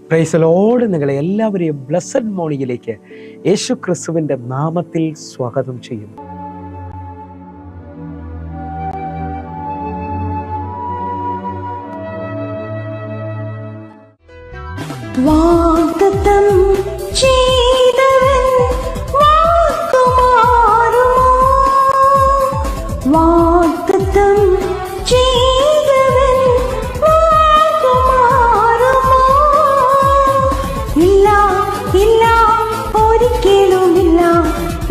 Praise Lord. നിങ്ങളെ എല്ലാവരെയും blessed മോർണിംഗിലേക്ക് യേശു ക്രിസ്തുവിൻ്റെ നാമത്തിൽ സ്വാഗതം ചെയ്യുന്നു. വാഗ്ദത്തം ചെയ്തവൻ വാക്കുമാറുമോ? വാഗ്ദത്തം ചെയ്തവൻ വാക്കുമാറുമോ? ഇല്ല ഇല്ല ഒരിക്കലുമില്ല,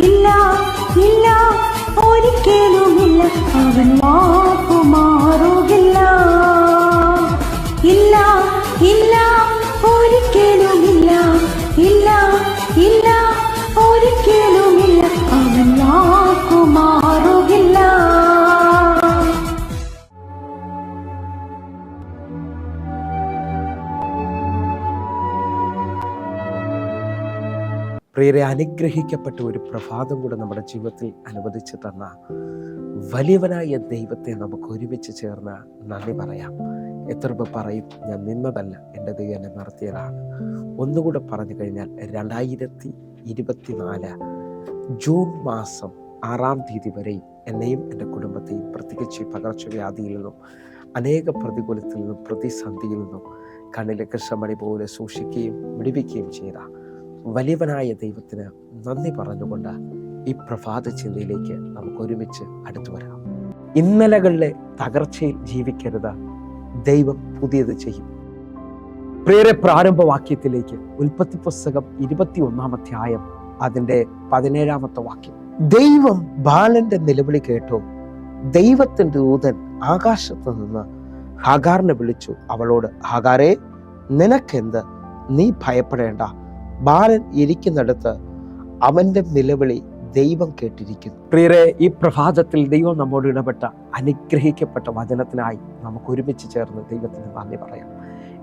ഇല്ല ഇല്ല ഒരിക്കലുമില്ല, അവൻ വാക്കുമാറുകില്ല. ഇല്ല ഇല്ല ഒരിക്കലുമില്ല, ഇല്ല ഇല്ല ഒരിക്കലുമില്ല, അവൻ വാക്കുമാറുകില്ല. പ്രിയരെ, അനുഗ്രഹിക്കപ്പെട്ട ഒരു പ്രഭാതം കൂടെ നമ്മുടെ ജീവിതത്തിൽ അനുവദിച്ചു തന്ന വലിയവനായ ദൈവത്തെ നമുക്ക് ഒരുമിച്ച് ചേർന്ന് നന്ദി പറയാം. എത്ര പറയും, ഞാൻ നിന്നതല്ല, എൻ്റെ ദൈവം എന്നെ നടത്തിയതാണ്. ഒന്നുകൂടെ പറഞ്ഞു കഴിഞ്ഞാൽ 2024 ജൂൺ മാസം 6-ാം തീയതി വരെയും എന്നെയും എൻ്റെ കുടുംബത്തെയും പ്രത്യേകിച്ച് പകർച്ചവ്യാധിയിൽ നിന്നും അനേക പ്രതികൂലത്തിൽ നിന്നും പ്രതിസന്ധിയിൽ നിന്നും കണ്ണിലെ കൃഷ്ണമണി പോലെ സൂക്ഷിക്കുകയും വിടുവിക്കുകയും ചെയ്ത വലിയവനായ ദൈവത്തിന് നന്ദി പറഞ്ഞുകൊണ്ട് ഈ പ്രഭാത ചിന്തയിലേക്ക് നമുക്ക് ഒരുമിച്ച് അടുത്തു വരാം. ഇന്നലകളിലെ തകർച്ചയിൽ ജീവിക്കരുത്, ദൈവം പുതിയത് ചെയ്യും. പ്രിയരെ, പ്രാരംഭവാക്യത്തിലേക്ക് ഉൽപ്പത്തി പുസ്തകം 21-ാം അധ്യായം അതിൻ്റെ 17-ാമത്തെ വാക്യം. ദൈവം ബാലന്റെ നിലവിളി കേട്ടു. ദൈവത്തിന്റെ ദൂതൻ ആകാശത്ത് നിന്ന് ഹാഗാറിനെ വിളിച്ചു. അവളോട്, ഹാഗാരേ, നിനക്കെന്ത്? നീ ഭയപ്പെടേണ്ട. ബാലൻ ഇരിക്കുന്നിടത്ത് അവന്റെ നിലവിളി ദൈവം കേട്ടിരിക്കുന്നു. പ്രിയരെ, ഈ പ്രഭാതത്തിൽ ദൈവം നമ്മോട് ഇടപെട്ട അനുഗ്രഹിക്കപ്പെട്ട വചനത്തിനായി നമുക്ക് ഒരുമിച്ച് ചേർന്ന് ദൈവത്തിന് നന്ദി പറയാം.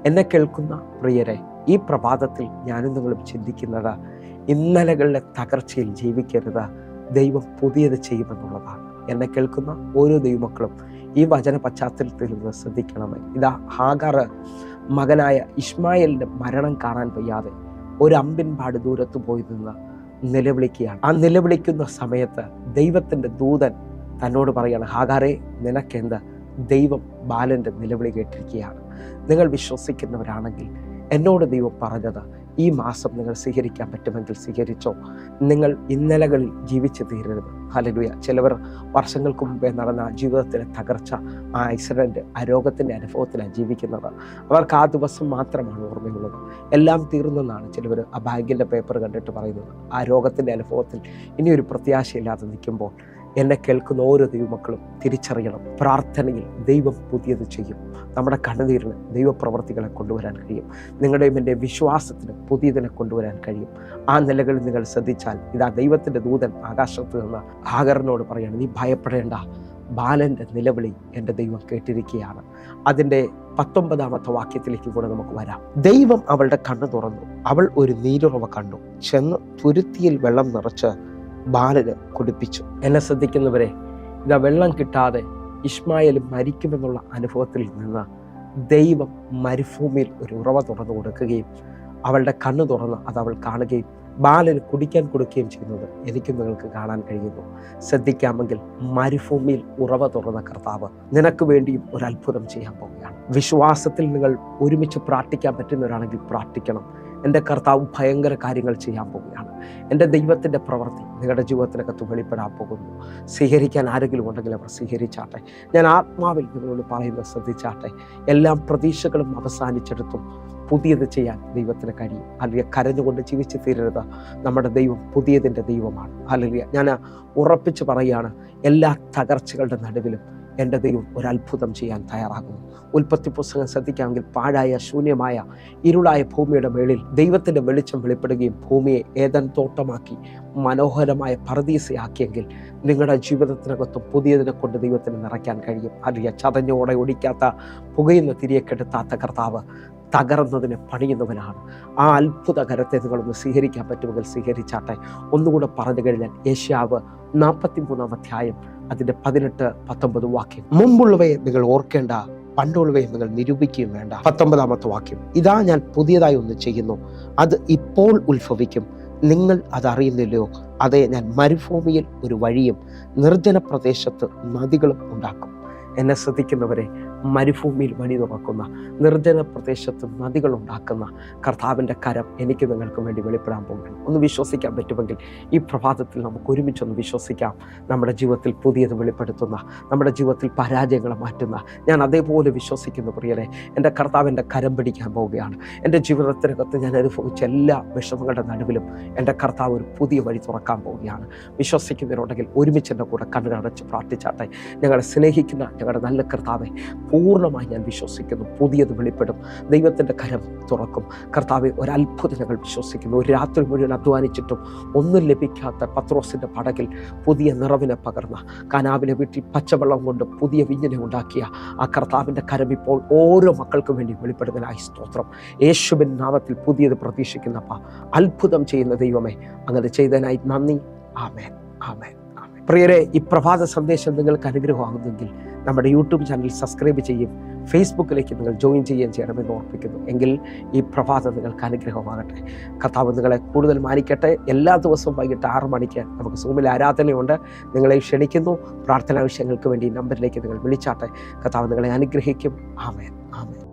എന്നെ കേൾക്കുന്ന പ്രിയരെ, ഈ പ്രഭാതത്തിൽ ഞാനും നിങ്ങളും ചിന്തിക്കുന്നത് ഇന്നലകളിലെ തകർച്ചയിൽ ജീവിക്കരുത്, ദൈവം പുതിയത് ചെയ്യുമെന്നുള്ളതാണ്. എന്നെ കേൾക്കുന്ന ഓരോ ദൈവമക്കളും ഈ വചന പശ്ചാത്തലത്തിൽ നിന്ന് ശ്രദ്ധിക്കണമേ. ഇതാ ഹാഗാർ മകനായ ഇസ്മായേലിന്റെ മരണം കാണാൻ വയ്യാതെ ഒരു അമ്പിൻപാട് ദൂരത്ത് പോയി നിന്ന് നിലവിളിക്കുകയാണ്. ആ നിലവിളിക്കുന്ന സമയത്ത് ദൈവത്തിന്റെ ദൂതൻ തന്നോട് പറയാണ്, ഹാഗാരേ, നിനക്കെന്ത്? ദൈവം ബാലന്റെ നിലവിളി കേട്ടിരിക്കുകയാണ്. നിങ്ങൾ വിശ്വസിക്കുന്നവരാണെങ്കിൽ എന്നോട് ദൈവം പറഞ്ഞത് ഈ മാസം നിങ്ങൾ സ്വീകരിക്കാൻ പറ്റുമെങ്കിൽ സ്വീകരിച്ചോ. നിങ്ങൾ ഇന്നലകളിൽ ജീവിച്ചു തീരരുത്. ഹല്ലേലൂയ. ചിലവർ വർഷങ്ങൾക്ക് മുമ്പേ നടന്ന ജീവിതത്തിലെ തകർച്ച, ആ ആക്സിഡന്റ്, ആ രോഗത്തിന്റെ അനുഭവത്തിലാണ് ജീവിക്കുന്നത്. അവർക്ക് ആ ദിവസം മാത്രമാണ് ഓർമ്മയുള്ളത്. എല്ലാം തീർന്നെന്നാണ് ചിലവർ ആ ബാങ്കിന്റെ പേപ്പർ കണ്ടിട്ട് പറയുന്നത്. ആ രോഗത്തിന്റെ അനുഭവത്തിൽ ഇനിയൊരു പ്രത്യാശയില്ലാതെ നിൽക്കുമ്പോൾ എന്നെ കേൾക്കുന്ന ഓരോ ദൈവമക്കളും തിരിച്ചറിയണം, പ്രാർത്ഥനയിൽ ദൈവം പുതിയത് ചെയ്യും. നമ്മുടെ കണ്ണുനീരിന് ദൈവപ്രവർത്തികളെ കൊണ്ടുവരാൻ കഴിയും. നിങ്ങളുടെയും എൻ്റെ വിശ്വാസത്തിന് പുതിയതിനെ കൊണ്ടുവരാൻ കഴിയും. ആ നിലകളിൽ നിങ്ങൾ ശ്രദ്ധിച്ചാൽ ഇതാ ദൈവത്തിൻ്റെ ദൂതൻ ആകാശത്ത് നിന്ന് ഹാഗറിനോട് പറയാണ്, നീ ഭയപ്പെടേണ്ട, ബാലൻ്റെ നിലവിളി എൻ്റെ ദൈവം കേട്ടിരിക്കുകയാണ്. അതിൻ്റെ 19-ാമത്തെ വാക്യത്തിലേക്ക് കൂടെ നമുക്ക് വരാം. ദൈവം അവളുടെ കണ്ണ് തുറന്നു. അവൾ ഒരു നീരുറവ കണ്ടു. ചെന്ന് തുരുത്തിയിൽ വെള്ളം നിറച്ച് ബാലന് കുടിപ്പിച്ചു. എന്നെ ശ്രദ്ധിക്കുന്നവരെ, ഇതാ വെള്ളം കിട്ടാതെ ഇസ്മായേൽ മരിക്കുമെന്നുള്ള അനുഭവത്തിൽ നിന്ന് ദൈവം മരുഭൂമിയിൽ ഒരു ഉറവ തുറന്നു കൊടുക്കുകയും അവളുടെ കണ്ണ് തുറന്ന് അത് അവൾ കാണുകയും ബാലന് കുടിക്കാൻ കൊടുക്കുകയും ചെയ്യുന്നത് എനിക്കും നിങ്ങൾക്ക് കാണാൻ കഴിയുന്നു. ശ്രദ്ധിക്കാമെങ്കിൽ മരുഭൂമിയിൽ ഉറവ തുറന്ന കർത്താവ് നിനക്ക് വേണ്ടിയും ഒരു അത്ഭുതം ചെയ്യാൻ പോവുകയാണ്. വിശ്വാസത്തിൽ നിങ്ങൾ ഒരുമിച്ച് പ്രാർത്ഥിക്കാൻ പറ്റുന്നവരാണെങ്കിൽ പ്രാർത്ഥിക്കണം. എൻ്റെ കർത്താവ് ഭയങ്കര കാര്യങ്ങൾ ചെയ്യാൻ പോവുകയാണ്. എൻ്റെ ദൈവത്തിൻ്റെ പ്രവൃത്തി നിങ്ങളുടെ ജീവിതത്തിനകത്ത് വെളിപ്പെടാൻ പോകുന്നു. സ്വീകരിക്കാൻ ആരെങ്കിലും ഉണ്ടെങ്കിൽ അവർ സ്വീകരിച്ചാട്ടെ. ഞാൻ ആത്മാവിൽ നിങ്ങളോട് പറയുന്നത് ശ്രദ്ധിച്ചാട്ടെ. എല്ലാ പ്രതീക്ഷകളും അവസാനിച്ചെടുത്തും പുതിയത് ചെയ്യാൻ ദൈവത്തിന് കഴിയും. അല്ലെങ്കിൽ കരഞ്ഞുകൊണ്ട് ജീവിച്ച് തീരരുത്. നമ്മുടെ ദൈവം പുതിയതിൻ്റെ ദൈവമാണ്. അല്ലെങ്കിൽ ഞാൻ ഉറപ്പിച്ച് പറയുകയാണ്, എല്ലാ തകർച്ചകളുടെ നടുവിലും എൻ്റെ ദൈവം ഒരു അത്ഭുതം ചെയ്യാൻ തയ്യാറാകുന്നു. ഉൽപ്പത്തി പുസ്തകം ശ്രദ്ധിക്കാമെങ്കിൽ പാഴായ ശൂന്യമായ ഇരുളായ ഭൂമിയുടെ മേളിൽ ദൈവത്തിൻ്റെ വെളിച്ചം വെളിപ്പെടുകയും ഭൂമിയെ ഏദൻ തോട്ടമാക്കി മനോഹരമായ പറുദീസയാക്കിയെങ്കിൽ നിങ്ങളുടെ ജീവിതത്തിനകത്തും പുതിയതിനെ കൊണ്ട് ദൈവത്തിന് നിറയ്ക്കാൻ കഴിയും. അല്ലെങ്കിൽ ചതഞ്ഞോടെ ഒടിക്കാത്ത പുകയുന്ന തിരികെ കെടുത്താത്ത കർത്താവ് തകർന്നതിനെ പണിയുന്നവനാണ്. ആ അത്ഭുത കരത്തെ നിങ്ങളൊന്ന് സ്വീകരിക്കാൻ പറ്റുമെങ്കിൽ സ്വീകരിച്ചാട്ടെ. ഒന്നുകൂടെ പറഞ്ഞു കഴിഞ്ഞാൽ യേശയ്യാവ് 43-ാം അധ്യായം അതിൻ്റെ 18-19 വാക്യം. മുമ്പുള്ളവയെ നിങ്ങൾ ഓർക്കേണ്ട, പണ്ടുള്ളവയെ നിങ്ങൾ നിരൂപിക്കുകയും വേണ്ട. 19-ാമത്തെ വാക്യം, ഇതാ ഞാൻ പുതിയതായി ഒന്ന് ചെയ്യുന്നു, അത് ഇപ്പോൾ ഉത്ഭവിക്കും, നിങ്ങൾ അതറിയുന്നില്ലയോ? അതെ, ഞാൻ മരുഭൂമിയിൽ ഒരു വഴിയും നിർജ്ജന പ്രദേശത്ത് നദികളും ഉണ്ടാക്കും. എന്നെ ശ്രദ്ധിക്കുന്നവരെ, മരുഭൂമിയിൽ വഴി തുറക്കുന്ന, നിർജ്ജന പ്രദേശത്ത് നദികൾ ഉണ്ടാക്കുന്ന കർത്താവിൻ്റെ കരം എനിക്ക് നിങ്ങൾക്ക് വേണ്ടി വെളിപ്പെടാൻ പോകുന്നു. ഒന്ന് വിശ്വസിക്കാൻ പറ്റുമെങ്കിൽ ഈ പ്രഭാതത്തിൽ നമുക്ക് ഒരുമിച്ചൊന്ന് വിശ്വസിക്കാം. നമ്മുടെ ജീവിതത്തിൽ പുതിയത് വെളിപ്പെടുത്തുന്ന, നമ്മുടെ ജീവിതത്തിൽ പരാജയങ്ങളെ മാറ്റുന്ന, ഞാൻ അതേപോലെ വിശ്വസിക്കുന്നു പ്രിയരെ. എൻ്റെ കർത്താവിൻ്റെ കരം പിടിക്കാൻ പോവുകയാണ്. എൻ്റെ ജീവിതത്തിനകത്ത് ഞാൻ അനുഭവിച്ച എല്ലാ വിഷമങ്ങളുടെ നടുവിലും എൻ്റെ കർത്താവ് ഒരു പുതിയ വഴി തുറക്കാൻ പോവുകയാണ്. വിശ്വസിക്കുന്നതിനുണ്ടെങ്കിൽ ഒരുമിച്ച് എൻ്റെ കൂടെ കണ്ണുകടച്ച് പ്രാർത്ഥിച്ചാട്ടെ. ഞങ്ങളെ സ്നേഹിക്കുന്ന ഞങ്ങളുടെ നല്ല കർത്താവെ, പൂർണ്ണമായി ഞാൻ വിശ്വസിക്കുന്നു, പുതിയത് വെളിപ്പെടും. ദൈവത്തിൻ്റെ കരം തുറക്കും. കർത്താവെ, ഒരത്ഭുതം ഞങ്ങൾ വിശ്വസിക്കുന്നു. ഒരു രാത്രി മുഴുവൻ അധ്വാനിച്ചിട്ടും ഒന്നും ലഭിക്കാത്ത പത്രോസിൻ്റെ പടകിൽ പുതിയ നിറവിനെ പകർന്ന, കാനാവിലെ വീട്ടിൽ പച്ചവെള്ളം കൊണ്ട് പുതിയ വിഞ്ഞിനെ ഉണ്ടാക്കിയ ആ കർത്താവിൻ്റെ കരം ഇപ്പോൾ ഓരോ മക്കൾക്കും വേണ്ടി വെളിപ്പെടുന്നതിനായി സ്തോത്രം. യേശുവിൻ നാമത്തിൽ പുതിയത് പ്രതീക്ഷിക്കുന്നപ്പ, അത്ഭുതം ചെയ്യുന്ന ദൈവമേ, അങ്ങനെ ചെയ്തതിനായി നന്ദി. ആമേൻ, ആമേൻ, ആമേൻ. പ്രിയരെ, ഈ പ്രഭാത സന്ദേശം നിങ്ങൾക്ക് അനുഗ്രഹമാകുന്നെങ്കിൽ നമ്മുടെ യൂട്യൂബ് ചാനൽ സബ്സ്ക്രൈബ് ചെയ്യും, ഫേസ്ബുക്കിലേക്ക് നിങ്ങൾ ജോയിൻ ചെയ്യുകയും ചെയ്യണമെന്ന് ഓർപ്പിക്കുന്നു. എങ്കിൽ ഈ പ്രഭാതം നിങ്ങൾക്ക് അനുഗ്രഹമാകട്ടെ. കർത്താവ് നിങ്ങളെ കൂടുതൽ മാനിക്കട്ടെ. എല്ലാ ദിവസവും വൈകിട്ട് 6 മണിക്ക് നമുക്ക് സൂമിൽ ആരാധനയുണ്ട്. നിങ്ങളെ ക്ഷണിക്കുന്നു. പ്രാർത്ഥനാ വിഷയങ്ങൾക്ക് വേണ്ടി ഈ നമ്പറിലേക്ക് നിങ്ങൾ വിളിച്ചാട്ടെ. കർത്താവ് നിങ്ങളെ അനുഗ്രഹിക്കും. ആമേൻ, ആമേൻ.